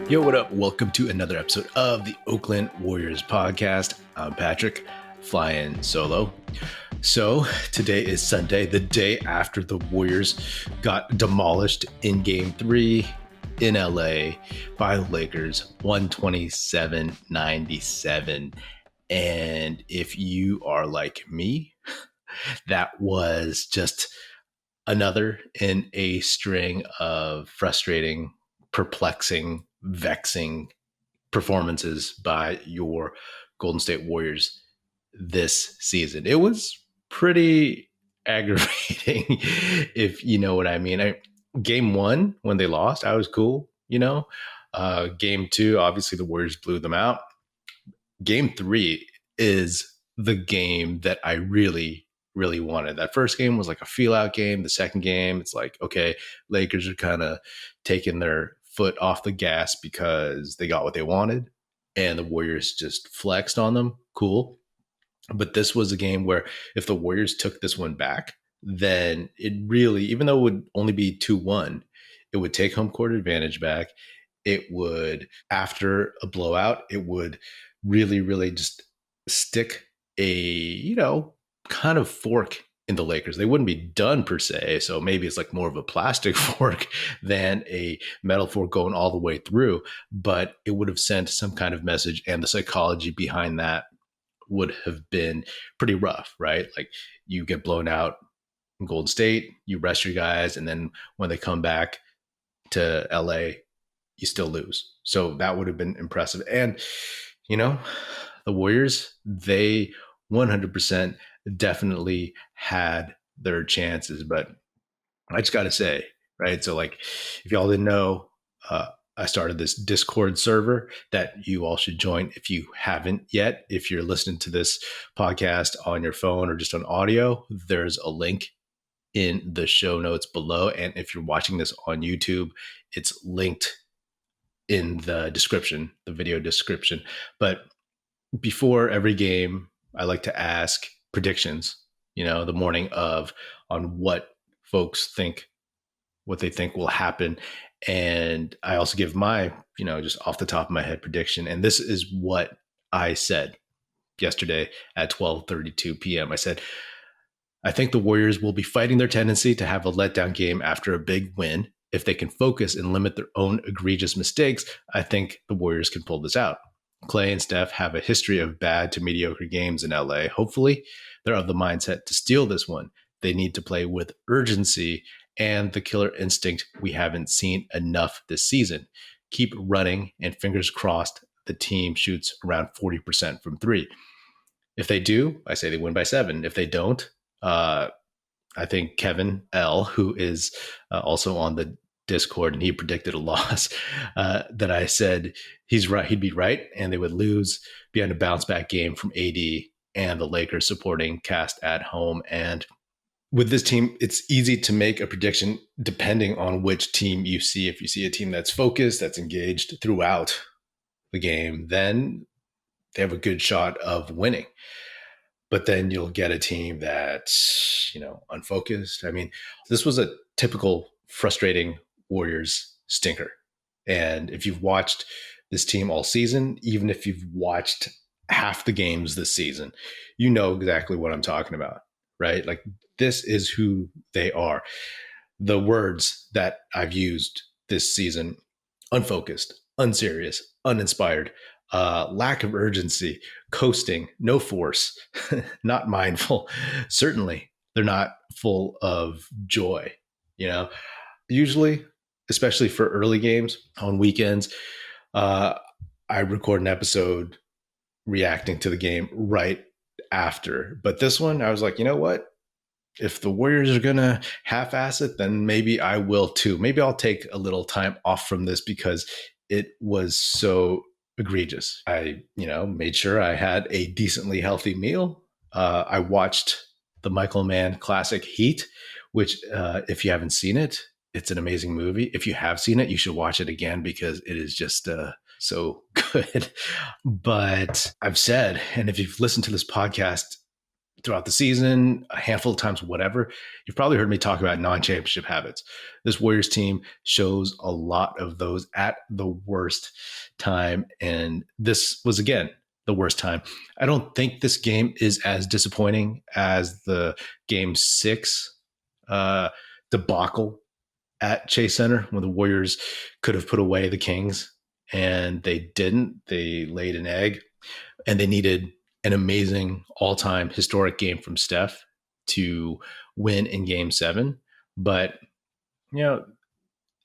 Yo, what up? Welcome to another episode of the Oakland Warriors podcast. I'm Patrick, flying solo. So today is Sunday, the day after the Warriors got demolished in Game 3 in LA by the Lakers, 127-97. And if you are like me, that was just another in a string of frustrating, perplexing, vexing performances by your Golden State Warriors this season. It was pretty aggravating, if you know what I mean. Game 1, when they lost, I was cool, Game 2, obviously the Warriors blew them out. Game 3 is the game that I really wanted. That first game was like a feel out game. The second game, it's like, okay, Lakers are kind of taking their foot off the gas because they got what they wanted and the Warriors just flexed on them. Cool. But this was a game where if the Warriors took this one back, then it really, even though it would only be 2-1, it would take home court advantage back. It would, after a blowout, it would really just stick a, kind of fork in the Lakers. They wouldn't be done per se. So maybe it's like more of a plastic fork than a metal fork going all the way through, but it would have sent some kind of message, and the psychology behind that would have been pretty rough, right? Like you get blown out in Golden State, you rest your guys, and then when they come back to LA, you still lose. So that would have been impressive. And, the Warriors, they 100% definitely had their chances, but I just got to say, right? So like, if y'all didn't know, I started this Discord server that you all should join if you haven't yet. If you're listening to this podcast on your phone or just on audio, there's a link in the show notes below. And if you're watching this on YouTube, it's linked in the description, the video description. But before every game, I like to ask predictions, the morning of, on what folks think, what they think will happen. And I also give my, just off the top of my head prediction. And this is what I said yesterday at 12:32 p.m. I said, I think the Warriors will be fighting their tendency to have a letdown game after a big win. If they can focus and limit their own egregious mistakes, I think the Warriors can pull this out. Clay and Steph have a history of bad to mediocre games in LA. Hopefully, they're of the mindset to steal this one. They need to play with urgency and the killer instinct we haven't seen enough this season. Keep running, and fingers crossed the team shoots around 40% from three. If they do, I say they win by 7. If they don't, I think Kevin L., who is also on the Discord, and he predicted a loss, that I said he's right, he'd be right, and they would lose, be on a bounce back game from AD and the Lakers supporting cast at home. And with this team, it's easy to make a prediction depending on which team you see. If you see a team that's focused, that's engaged throughout the game, then they have a good shot of winning. But then you'll get a team that's, unfocused. I mean, this was a typical frustrating Warriors stinker. And if you've watched this team all season, even if you've watched half the games this season, you know exactly what I'm talking about, right? Like, this is who they are. The words that I've used this season: unfocused, unserious, uninspired, lack of urgency, coasting, no force, not mindful. Certainly, they're not full of joy. Usually, especially for early games on weekends, I record an episode reacting to the game right after. But this one, I was like, you know what? If the Warriors are going to half-ass it, then maybe I will too. Maybe I'll take a little time off from this because it was so egregious. I, made sure I had a decently healthy meal. I watched the Michael Mann classic Heat, which if you haven't seen it, it's an amazing movie. If you have seen it, you should watch it again because it is just so good. But I've said, and if you've listened to this podcast throughout the season, a handful of times, whatever. You've probably heard me talk about non-championship habits. This Warriors team shows a lot of those at the worst time. And this was, again, the worst time. I don't think this game is as disappointing as the game 6 debacle at Chase Center when the Warriors could have put away the Kings and they didn't. They laid an egg and they needed an amazing all-time historic game from Steph to win in game 7. But, you know,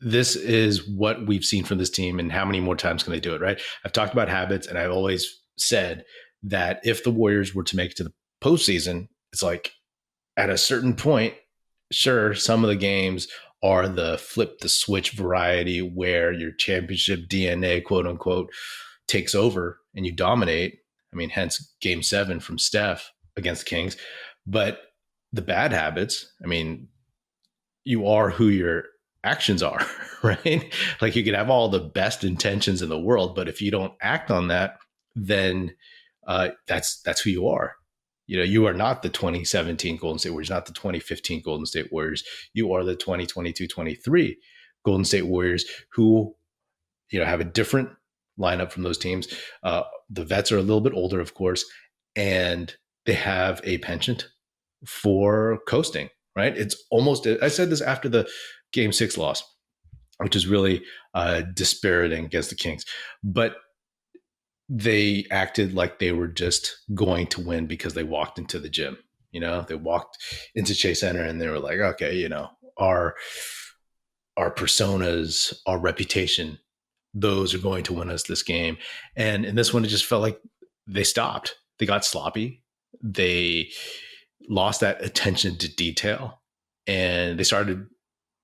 this is what we've seen from this team, and how many more times can they do it, right? I've talked about habits, and I've always said that if the Warriors were to make it to the postseason, it's like at a certain point, sure, some of the games are the flip the switch variety where your championship DNA, quote unquote, takes over and you dominate. I mean, hence game 7 from Steph against the Kings. But the bad habits, I mean, you are who your actions are, right? Like you could have all the best intentions in the world, but if you don't act on that, then that's who you are. You know, you are not the 2017 Golden State Warriors, not the 2015 Golden State Warriors. You are the 2022-23 Golden State Warriors who, you know, have a different lineup from those teams. The vets are a little bit older, of course, and they have a penchant for coasting, right? It's almost, I said this after the game 6 loss, which is really dispiriting against the Kings, but they acted like they were just going to win because they walked into the gym. You know, they walked into Chase Center and they were like, okay, you know, our personas, our reputation, those are going to win us this game. And in this one, it just felt like they stopped. They got sloppy. They lost that attention to detail, and they started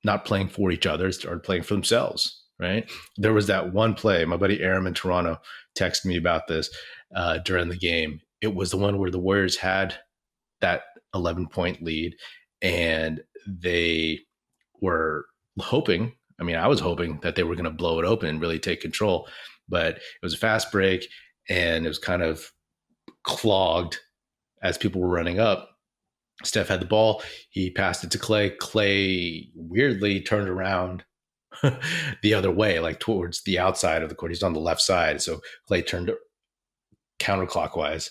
not playing for each other, started playing for themselves, right? There was that one play, my buddy Aram in Toronto texted me about this during the game. It was the one where the Warriors had that 11-point lead, and they were hoping, I mean, I was hoping that they were going to blow it open and really take control, but it was a fast break and it was kind of clogged as people were running up. Steph had the ball. He passed it to Clay. Clay weirdly turned around the other way, like towards the outside of the court. He's on the left side. So Clay turned counterclockwise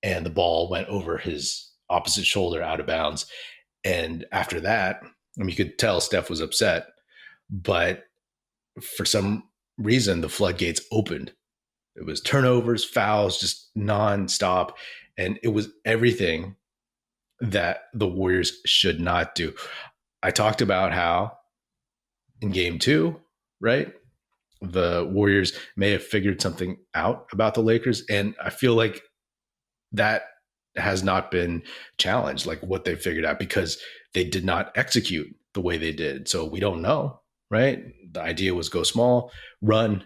and the ball went over his opposite shoulder out of bounds. And after that, I mean, you could tell Steph was upset, but for some reason, the floodgates opened. It was turnovers, fouls, just nonstop. And it was everything that the Warriors should not do. I talked about how in game 2, right, the Warriors may have figured something out about the Lakers. And I feel like that has not been challenged, like what they figured out, because they did not execute the way they did. So we don't know, right? The idea was go small, run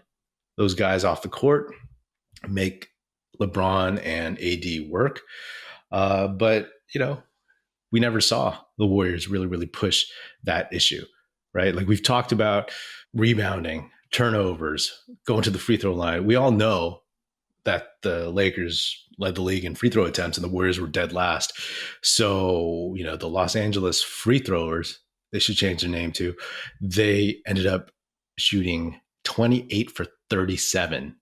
those guys off the court, make LeBron and AD work. But, you know, we never saw the Warriors really push that issue, right? Like we've talked about rebounding, turnovers, going to the free throw line. We all know that the Lakers led the league in free throw attempts and the Warriors were dead last. So, you know, the Los Angeles free throwers, they should change their name too. They ended up shooting 28 for 37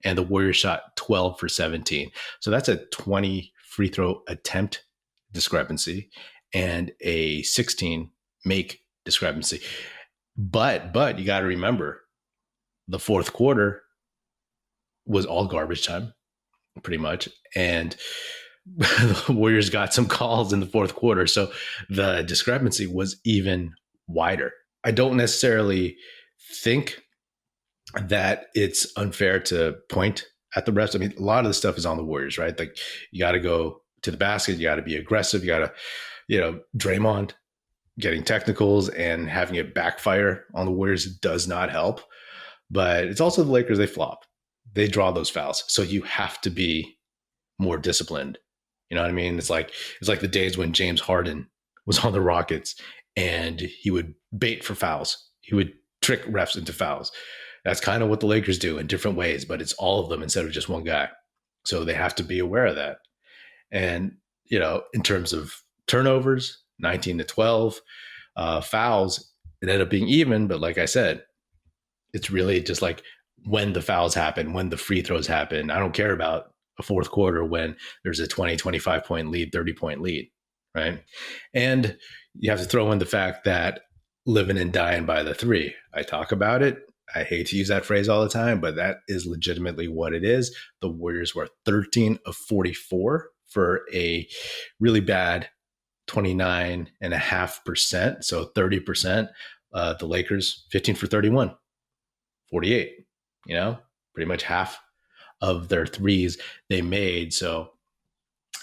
and the Warriors shot 12 for 17. So that's a 20 free throw attempt discrepancy and a 16 make discrepancy. But you got to remember the fourth quarter was all garbage time pretty much. And the Warriors got some calls in the fourth quarter. So the discrepancy was even wider. I don't necessarily think that it's unfair to point at the refs. I mean, a lot of the stuff is on the Warriors, right? Like you got to go to the basket. You got to be aggressive. You got to, you know, Draymond getting technicals and having it backfire on the Warriors does not help. But it's also the Lakers. They flop. They draw those fouls. So you have to be more disciplined. You know what I mean? It's like the days when James Harden was on the Rockets and he would bait for fouls. He would trick refs into fouls. That's kind of what the Lakers do in different ways, but it's all of them instead of just one guy. So they have to be aware of that. And in terms of turnovers, 19 to 12, fouls, it ended up being even. But like I said, it's really just like when the fouls happen, when the free throws happen. I don't care about a fourth quarter when there's a 20, 25 point lead, 30-point lead, right? And you have to throw in the fact that living and dying by the three. I talk about it. I hate to use that phrase all the time, but that is legitimately what it is. The Warriors were 13 of 44 for a really bad 29.5%. So 30%. The Lakers, 15 for 31, 48, pretty much half of their threes they made. So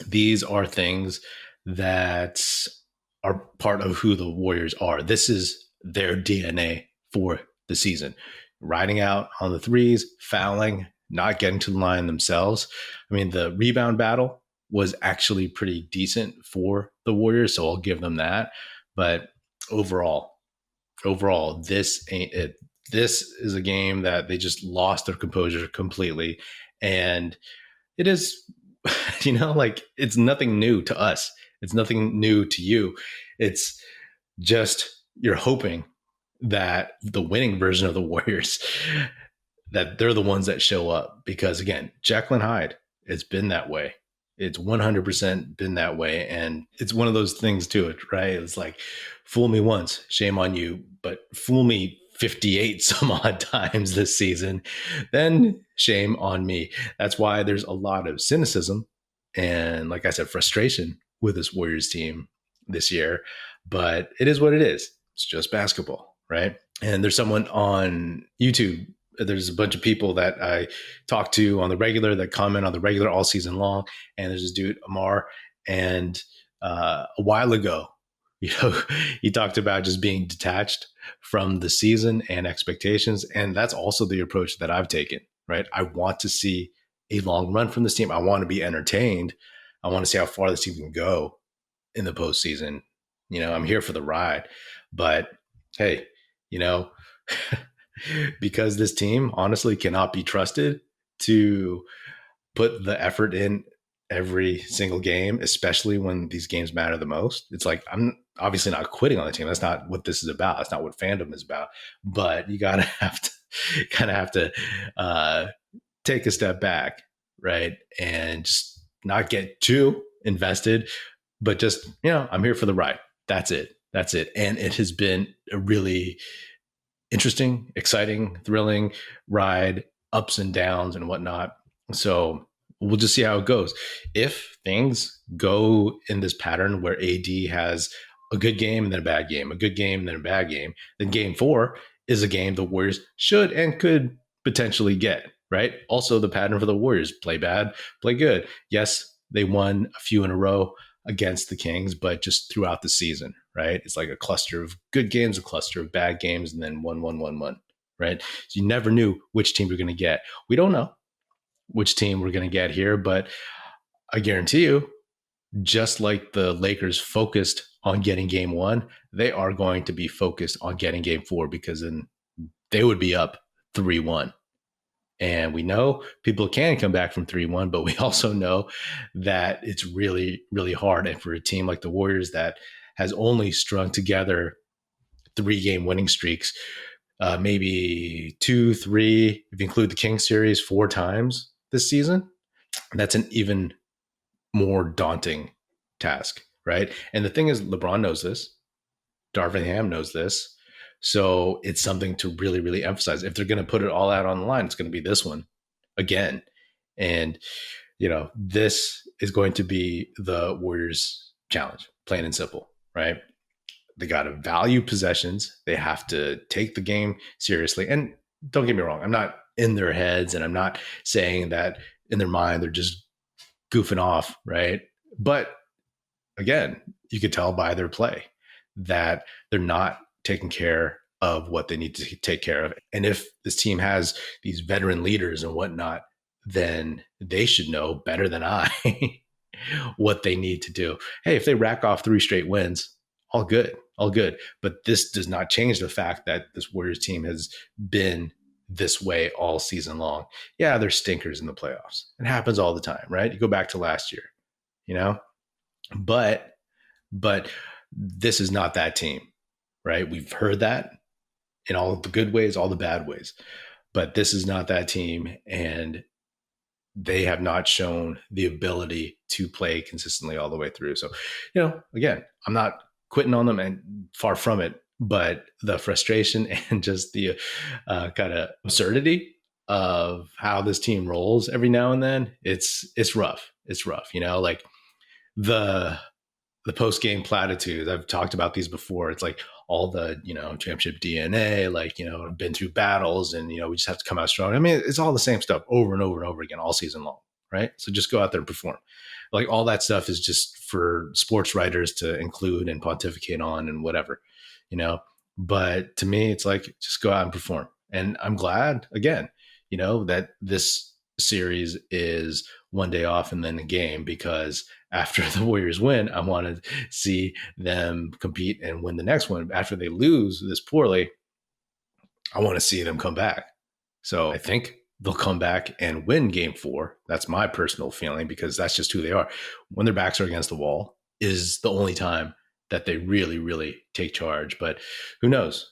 these are things that are part of who the Warriors are. This is their DNA for the season. Riding out on the threes, fouling, not getting to the line themselves. I mean, the rebound battle was actually pretty decent for the Warriors, so I'll give them that. But overall, this ain't it. This is a game that they just lost their composure completely. And it is, like it's nothing new to us. It's nothing new to you. It's just you're hoping that the winning version of the Warriors, that they're the ones that show up. Because again, Jekyll and Hyde, it's been that way. It's 100% been that way. And it's one of those things to it, right? It's like, fool me once, shame on you, but fool me 58 some odd times this season, then shame on me. That's why there's a lot of cynicism and, like I said, frustration with this Warriors team this year. But it is what it is. It's just basketball, right? And there's someone on YouTube, there's a bunch of people that I talk to on the regular that comment on the regular all season long. And there's this dude, Amar, and a while ago, he talked about just being detached from the season and expectations. And that's also the approach that I've taken, right? I want to see a long run from this team. I want to be entertained. I want to see how far this team can go in the postseason. I'm here for the ride. But hey, because this team honestly cannot be trusted to put the effort in every single game, especially when these games matter the most. It's like, I'm obviously not quitting on the team. That's not what this is about. That's not what fandom is about. But you gotta have to take a step back, right? And just not get too invested, but just, I'm here for the ride. That's it. And it has been a really interesting, exciting, thrilling ride, ups and downs and whatnot. So we'll just see how it goes. If things go in this pattern where AD has a good game and then a bad game, a good game and then a bad game, then game 4 is a game the Warriors should and could potentially get, right? Also, the pattern for the Warriors: play bad, play good. Yes, they won a few in a row against the Kings, but just throughout the season, right? It's like a cluster of good games, a cluster of bad games, and then 1-1-1-1, right? So you never knew which team you're going to get. We don't know which team we're going to get here, but I guarantee you, just like the Lakers focused on getting game 1, they are going to be focused on getting game 4, because then they would be up 3-1. And we know people can come back from 3-1, but we also know that it's really, really hard. And for a team like the Warriors that has only strung together 3-game winning streaks, maybe 2, 3, if you include the Kings series, 4 times this season, that's an even more daunting task, right? And the thing is, LeBron knows this. Darvin Ham knows this. So it's something to really, really emphasize. If they're going to put it all out on the line, it's going to be this one again. And, this is going to be the Warriors' challenge, plain and simple, right? They got to value possessions. They have to take the game seriously. And don't get me wrong, I'm not in their heads, and I'm not saying that in their mind they're just goofing off, right? But again, you could tell by their play that they're not taking care of what they need to take care of. And if this team has these veteran leaders and whatnot, then they should know better than I what they need to do. Hey, if they rack off 3 straight wins, all good. But this does not change the fact that this Warriors team has been this way all season long. Yeah, there's stinkers in the playoffs. It happens all the time, right? You go back to last year, But but this is not that team, right? We've heard that in all the good ways, all the bad ways. But this is not that team, and they have not shown the ability to play consistently all the way through. So, again, I'm not quitting on them, and far from it. But the frustration and just the kind of absurdity of how this team rolls every now and then, it's rough. It's rough, like the post game platitudes. I've talked about these before. It's like all the, championship DNA, like, been through battles and, we just have to come out strong. I mean, it's all the same stuff over and over and over again all season long, right? So just go out there and perform. Like all that stuff is just for sports writers to include and pontificate on and whatever, But to me, it's like, just go out and perform. And I'm glad, again, that this series is one day off and then a game, because after the Warriors win, I want to see them compete and win the next one. After they lose this poorly, I want to see them come back. So I think they'll come back and win game 4. That's my personal feeling, because that's just who they are. When their backs are against the wall is the only time that they really, really take charge. But who knows?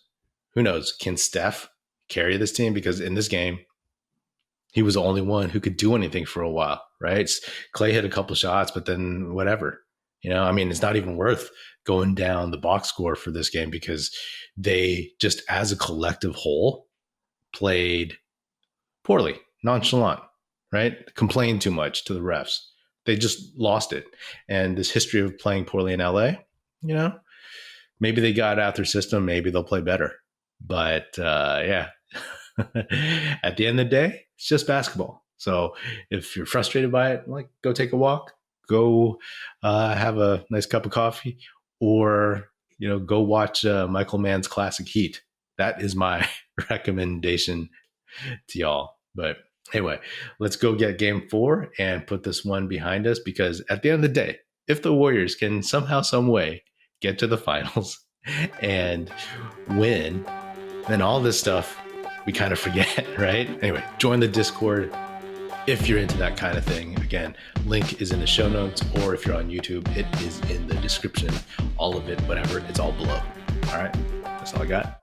Who knows? Can Steph carry this team? Because in this game, he was the only one who could do anything for a while, right? Clay hit a couple shots, but then whatever. It's not even worth going down the box score for this game, because they just, as a collective whole, played poorly, nonchalant, right? Complained too much to the refs. They just lost it. And this history of playing poorly in LA, maybe they got out their system. Maybe they'll play better. But yeah, at the end of the day, it's just basketball. So if you're frustrated by it, like, go take a walk, go have a nice cup of coffee, or, go watch Michael Mann's classic Heat. That is my recommendation to y'all. But anyway, let's go get game 4 and put this one behind us, because at the end of the day, if the Warriors can somehow, some way get to the finals and win, then all this stuff we kind of forget, right? Anyway, join the Discord if you're into that kind of thing. Again, link is in the show notes, or if you're on YouTube, it is in the description. All of it, whatever, it's all below. All right, that's all I got.